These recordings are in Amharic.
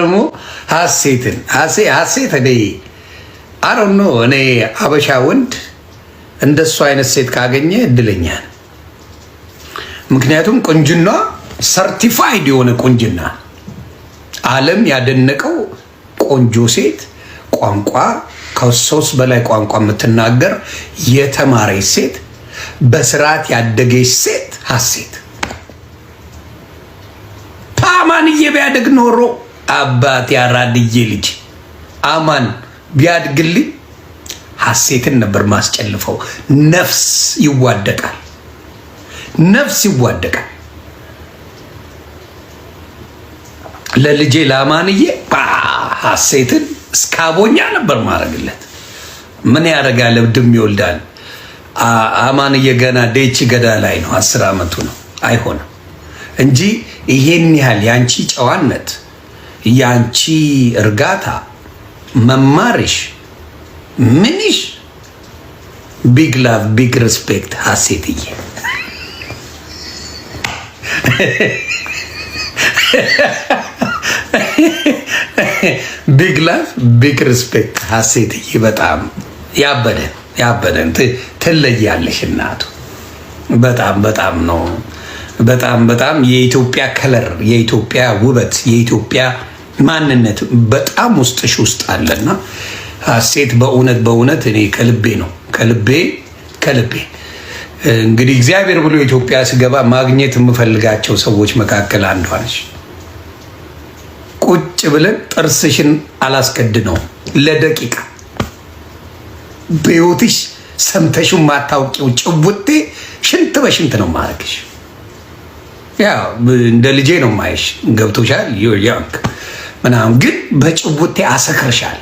ደግሞ ሀሴት እኔ አሮን ነው። እኔ አበሻ ወንድ እንደሱ አይነት ሴት ካገኘ እድለኛ ነው። ምክንያቱም ቁንጅና ሰርቲፋይድ የሆነ ቁንጅና፣ ዓለም ያደነቀው ቆንጆ ሴት፣ ቋንቋ ከ3 በላይ ቋንቋ የምትናገር የተማረች ሴት፣ በስርዓት ያደገች ሴት ሀሴት። አማንዬ ቢያድግ ኖሮ አባት ያራድዬ ልጅ አማን ቢያድግልኝ ሀሴትን ነበር ማስጨልፈው። ነፍስ ይዋደቃል፣ ነፍስ ይዋደቃል። ለልጄ ለአማንዬ ሀሴትን እስካቦኛ ነበር ማድረግለት። ምን ያደርጋል? እብድም ይወልዳል። አማንዬ ገና ዴቺ ገዳ ላይ ነው፣ 10 ዓመቱ ነው። አይሆንም እንጂ ይሄን ያህል ያንቺ ጨዋነት፣ ያንቺ እርጋታ፣ መማርሽ፣ ምንሽ ቢግ ላቭ ቢግ ሪስፔክት ሀሴትዬ። ቢግ ላቭ ቢግ ሪስፔክት ሀሴትዬ። በጣም ያበደን ትለያለሽ እናቱ። በጣም ነው። በጣም የኢትዮጵያ ከለር፣ የኢትዮጵያ ውበት፣ የኢትዮጵያ ማንነት በጣም ውስጥሽ ውስጥ አለና ሀሴት በእውነት እኔ ከልቤ ነው ከልቤ እንግዲህ እግዚአብሔር ብሎ ኢትዮጵያ ስገባ ማግኘት የምፈልጋቸው ሰዎች መካከል አንዷ ነች። ቁጭ ብለን ጥርስሽን አላስቀድነው ለደቂቃ በህይወትሽ ሰምተሽ ማታውቂው ጭውቴ ሽንት በሽንት ነው ማረግሽ። ያው እንደ ልጄ ነው ማይሽ፣ ገብቶሻል? ያንክ ምናምን ግን በጭውቴ አሰክርሻል።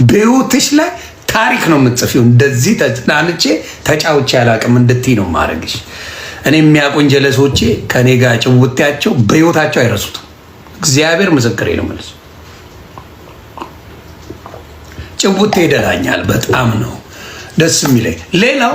በህይወትሽ ላይ ታሪክ ነው የምትጽፊው። እንደዚህ ተናንቼ ተጫውቼ አላቅም እንድትይ ነው ማረግሽ። እኔ የሚያውቁኝ ጀለሶቼ ከኔ ጋር ጭውቴያቸው በህይወታቸው አይረሱትም። እግዚአብሔር ምስክሬ ነው ማለት ጭውቴ ይደላኛል። በጣም ነው ደስ የሚለኝ። ሌላው